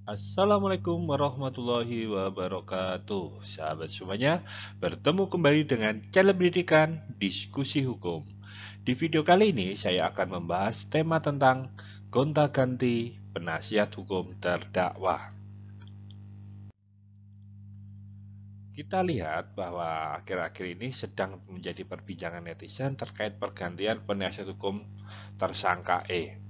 Assalamualaikum warahmatullahi wabarakatuh. Sahabat semuanya, bertemu kembali dengan channel pendidikan Diskusi Hukum. Di video kali ini saya akan membahas tema tentang gonta-ganti penasihat hukum terdakwa. Kita lihat bahwa akhir-akhir ini sedang menjadi perbincangan netizen terkait pergantian penasihat hukum tersangka E.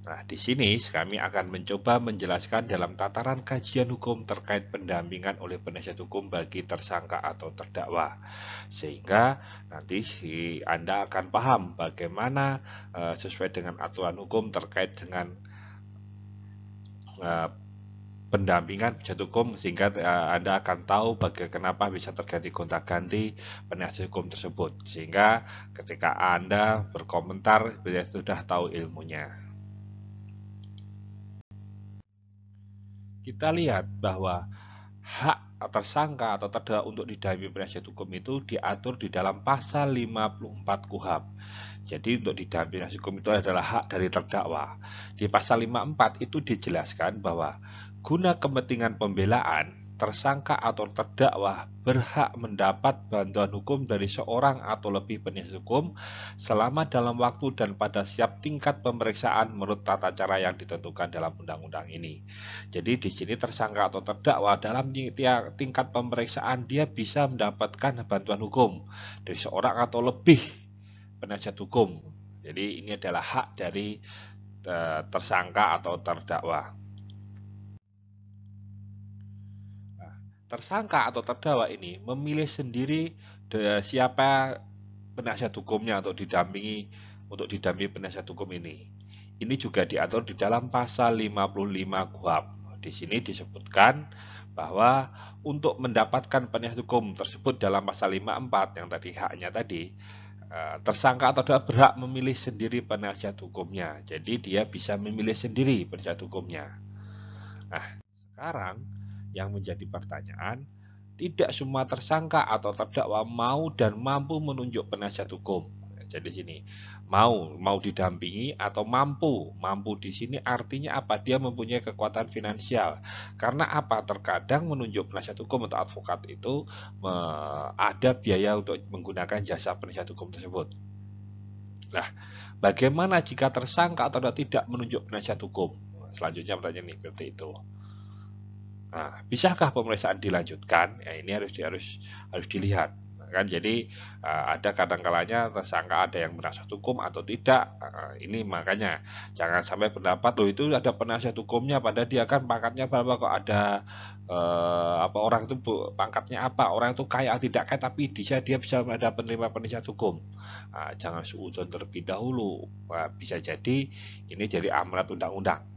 Nah, di sini kami akan mencoba menjelaskan dalam tataran kajian hukum terkait pendampingan oleh penasihat hukum bagi tersangka atau terdakwa. Sehingga nanti Anda akan paham bagaimana sesuai dengan aturan hukum terkait dengan pendampingan penasihat hukum, sehingga Anda akan tahu kenapa bisa terjadi gonta-ganti penasihat hukum tersebut. Sehingga ketika Anda berkomentar, sudah tahu ilmunya. Kita lihat bahwa hak tersangka atau terdakwa untuk didampingi penasihat hukum itu diatur di dalam pasal 54 KUHP. Jadi untuk didampingi penasihat hukum itu adalah hak dari terdakwa. Di pasal 54 itu dijelaskan bahwa guna kepentingan pembelaan, tersangka atau terdakwa berhak mendapat bantuan hukum dari seorang atau lebih penasihat hukum selama dalam waktu dan pada setiap tingkat pemeriksaan menurut tata cara yang ditentukan dalam undang-undang ini. Jadi di sini tersangka atau terdakwa dalam tingkat pemeriksaan dia bisa mendapatkan bantuan hukum dari seorang atau lebih penasihat hukum. Jadi ini adalah hak dari tersangka atau terdakwa. Tersangka atau terdakwa ini memilih sendiri siapa penasihat hukumnya untuk didampingi penasihat hukum ini. Ini juga diatur di dalam pasal 55 KUHP. Di sini disebutkan bahwa untuk mendapatkan penasihat hukum tersebut dalam pasal 54 yang tadi haknya tadi, tersangka atau terdakwa berhak memilih sendiri penasihat hukumnya. Jadi dia bisa memilih sendiri penasihat hukumnya. Nah, sekarang yang menjadi pertanyaan, tidak semua tersangka atau terdakwa mau dan mampu menunjuk penasihat hukum. Jadi sini mau didampingi atau mampu. Mampu di sini artinya apa? Dia mempunyai kekuatan finansial. Karena apa? Terkadang menunjuk penasihat hukum atau advokat itu ada biaya untuk menggunakan jasa penasihat hukum tersebut. Nah, bagaimana jika tersangka atau tidak menunjuk penasihat hukum? Selanjutnya pertanyaan ini seperti itu. Nah, bisakah pemeriksaan dilanjutkan? Ya, ini harus dilihat. Kan jadi ada kadang-kalanya tersangka ada yang penasihat hukum atau tidak. Ini makanya jangan sampai pendapat loh itu ada penasihat hukumnya padahal dia kan pangkatnya berapa, kok ada apa orang itu pangkatnya apa, orang itu kaya tidak kaya tapi dia bisa ada penerima penasihat hukum. Jangan suudzon terlebih dahulu. Bisa jadi ini jadi amanat undang-undang.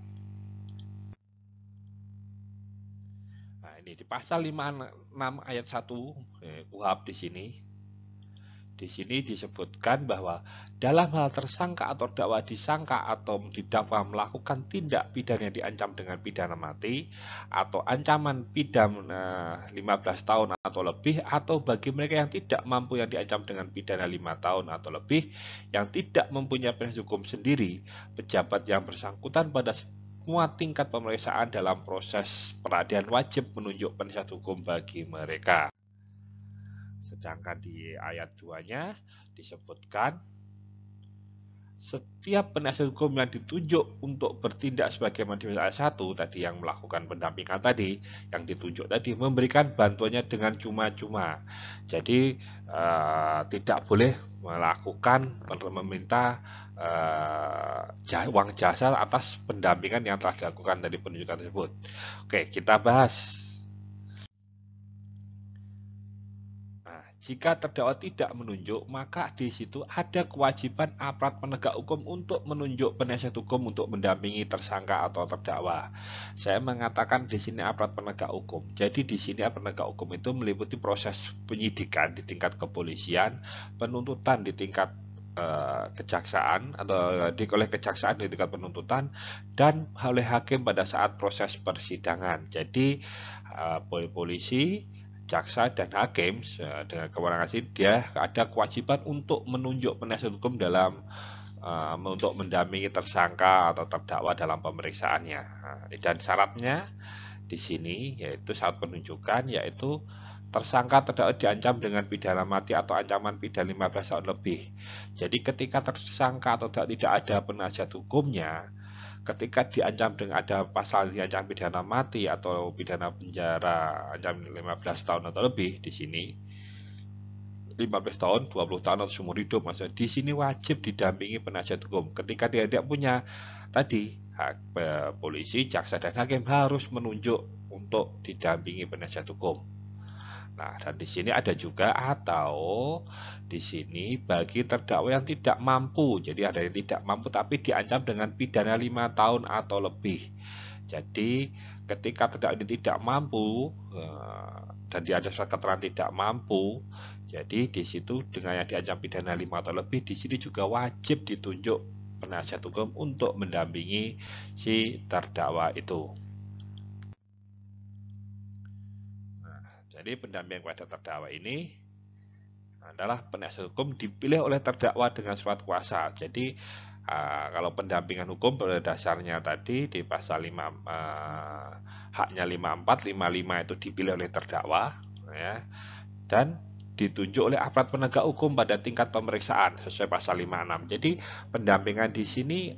Ini di pasal 56 ayat 1 KUHP di sini disebutkan bahwa dalam hal tersangka atau terdakwa disangka atau didakwa melakukan tindak pidana yang diancam dengan pidana mati atau ancaman pidana 15 tahun atau lebih, atau bagi mereka yang tidak mampu yang diancam dengan pidana 5 tahun atau lebih yang tidak mempunyai penasihat hukum sendiri, pejabat yang bersangkutan pada semua tingkat pemeriksaan dalam proses peradilan wajib menunjuk penasihat hukum bagi mereka. Sedangkan di ayat 2-nya disebutkan setiap penasihat hukum yang ditunjuk untuk bertindak sebagaimana di ayat 1 tadi yang melakukan pendampingan tadi, yang ditunjuk tadi memberikan bantuannya dengan cuma-cuma. Jadi tidak boleh meminta uang jasa atas pendampingan yang telah dilakukan dari penunjukan tersebut. Oke, kita bahas. Jika terdakwa tidak menunjuk, maka di situ ada kewajiban aparat penegak hukum untuk menunjuk penasihat hukum untuk mendampingi tersangka atau terdakwa. Saya mengatakan di sini aparat penegak hukum. Jadi di sini aparat penegak hukum itu meliputi proses penyidikan di tingkat kepolisian, penuntutan di tingkat kejaksaan atau oleh kejaksaan di tingkat penuntutan, dan oleh hakim pada saat proses persidangan. Jadi polisi, jaksa dan hakim dengan kewenangan dia ada kewajiban untuk menunjuk penasihat hukum dalam untuk mendampingi tersangka atau terdakwa dalam pemeriksaannya. Dan syaratnya di sini yaitu syarat penunjukan, yaitu tersangka terdakwa diancam dengan pidana mati atau ancaman pidana 15 tahun lebih. Jadi ketika tersangka atau tidak ada penasihat hukumnya, ketika diancam dengan ada pasal diancam pidana mati atau pidana penjara ancam 15 tahun atau lebih, di sini 15 tahun, 20 tahun atau seumur hidup, maksudnya di sini wajib didampingi penasihat hukum. Ketika dia tidak punya, tadi polisi, jaksa dan hakim harus menunjuk untuk didampingi penasihat hukum. Nah, dan di sini ada juga atau di sini bagi terdakwa yang tidak mampu. Jadi ada yang tidak mampu tapi diancam dengan pidana 5 tahun atau lebih. Jadi ketika terdakwa ini tidak mampu dan dia ada surat keterangan tidak mampu, jadi di situ dengan yang diancam pidana 5 atau lebih, di sini juga wajib ditunjuk penasihat hukum untuk mendampingi si terdakwa itu. Jadi pendampingan kepada terdakwa ini adalah penasihat hukum dipilih oleh terdakwa dengan surat kuasa. Jadi kalau pendampingan hukum pada dasarnya tadi di pasal 5 haknya 54, 55 itu dipilih oleh terdakwa, ya, dan ditunjuk oleh aparat penegak hukum pada tingkat pemeriksaan sesuai pasal 56. Jadi pendampingan di sini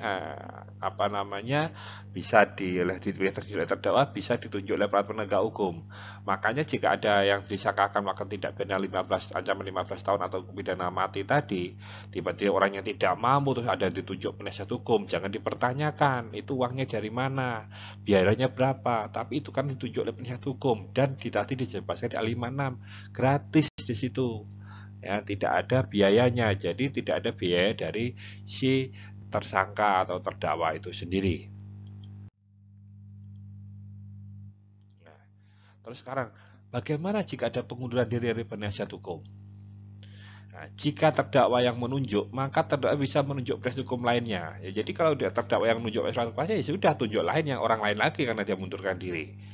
bisa dipilih oleh terdakwa, bisa ditunjuk oleh aparat penegak hukum. Makanya jika ada yang disangkakan melakukan tindak pidana 15 tahun atau pidana mati tadi, tiba-tiba orang yang tidak mampu terus ada ditunjuk penasihat hukum, jangan dipertanyakan itu uangnya dari mana, biayanya berapa, tapi itu kan ditunjuk oleh penasihat hukum dan tadi dijelaskan di 56 gratis di situ, ya, tidak ada biayanya. Jadi tidak ada biaya dari si tersangka atau terdakwa itu sendiri. Nah, terus sekarang bagaimana jika ada pengunduran diri dari penasihat hukum? Nah, jika terdakwa yang menunjuk, maka terdakwa bisa menunjuk penasihat hukum lainnya. Ya, jadi kalau dia terdakwa yang menunjuk penasihat hukum, ya sudah tunjuk lain yang orang lain lagi karena dia mundurkan diri.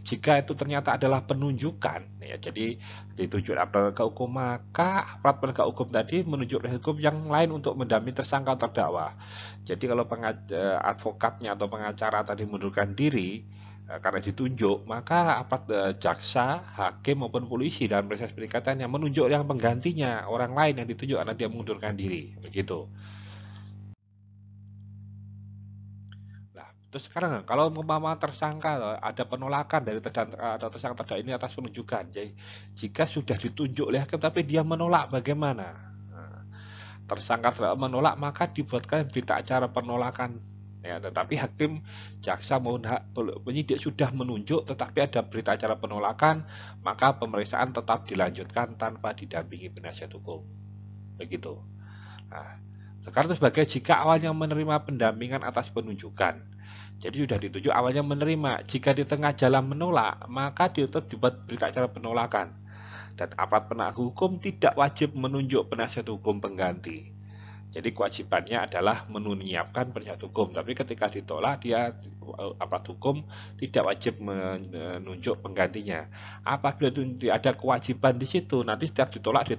Jika itu ternyata adalah penunjukan, ya, jadi ditunjuk aparat penegak hukum, maka aparat penegak hukum tadi menunjuk penasihat hukum yang lain untuk mendampingi tersangka terdakwa. Jadi kalau advokatnya atau pengacara tadi mundurkan diri karena ditunjuk, maka aparat jaksa, hakim maupun polisi dalam proses perikatan yang menunjuk yang penggantinya, orang lain yang ditunjuk karena dia mengundurkan diri, begitu. Terus sekarang kalau umpama tersangka ada penolakan dari tersangka terdakwa ini atas penunjukan, jadi jika sudah ditunjuk oleh hakim tapi dia menolak, bagaimana? Nah, tersangka terdakwa menolak, maka dibuatkan berita acara penolakan. Ya, tetapi hakim, jaksa maupun penyidik sudah menunjuk, tetapi ada berita acara penolakan, maka pemeriksaan tetap dilanjutkan tanpa didampingi penasihat hukum. Begitu. Nah, sekarang sebagai jika awalnya menerima pendampingan atas penunjukan. Jadi sudah ditunjuk awalnya menerima. Jika di tengah jalan menolak, maka tetap dibuat berita acara penolakan. Dan aparat penegak hukum tidak wajib menunjuk penasihat hukum pengganti. Jadi kewajibannya adalah menyiapkan penasihat hukum. Tapi ketika ditolak, aparat hukum tidak wajib menunjuk penggantinya. Apabila ada kewajiban di situ, nanti setiap ditolak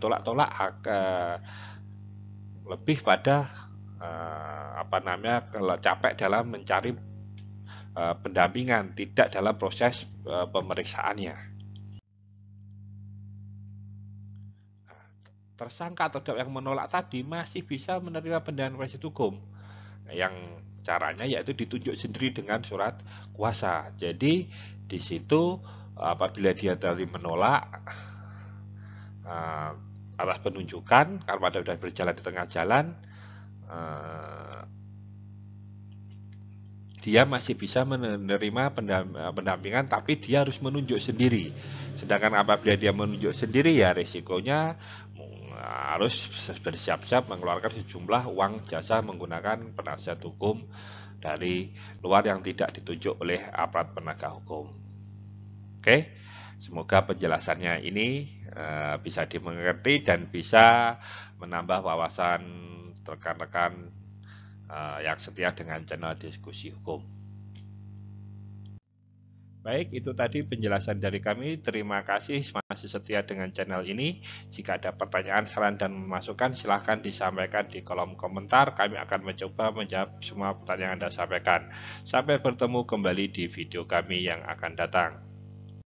lebih pada kalau capek dalam mencari pendampingan, tidak dalam proses pemeriksaannya. Tersangka atau terdakwa yang menolak tadi masih bisa menerima pendampingan penasihat hukum. Yang caranya yaitu ditunjuk sendiri dengan surat kuasa. Jadi di situ apabila dia tadi menolak atas penunjukan karena sudah berjalan di tengah jalan, dia masih bisa menerima pendampingan tapi dia harus menunjuk sendiri. Sedangkan apabila dia menunjuk sendiri, ya risikonya harus bersiap-siap mengeluarkan sejumlah uang jasa menggunakan penasihat hukum dari luar yang tidak ditunjuk oleh aparat penegak hukum. Oke, semoga penjelasannya ini bisa dimengerti dan bisa menambah wawasan rekan-rekan yang setia dengan channel diskusi hukum. Baik, itu tadi penjelasan dari kami. Terima kasih masih setia dengan channel ini. Jika ada pertanyaan, saran, dan masukan, silahkan disampaikan di kolom komentar. Kami akan mencoba menjawab semua pertanyaan yang Anda sampaikan. Sampai bertemu kembali di video kami yang akan datang.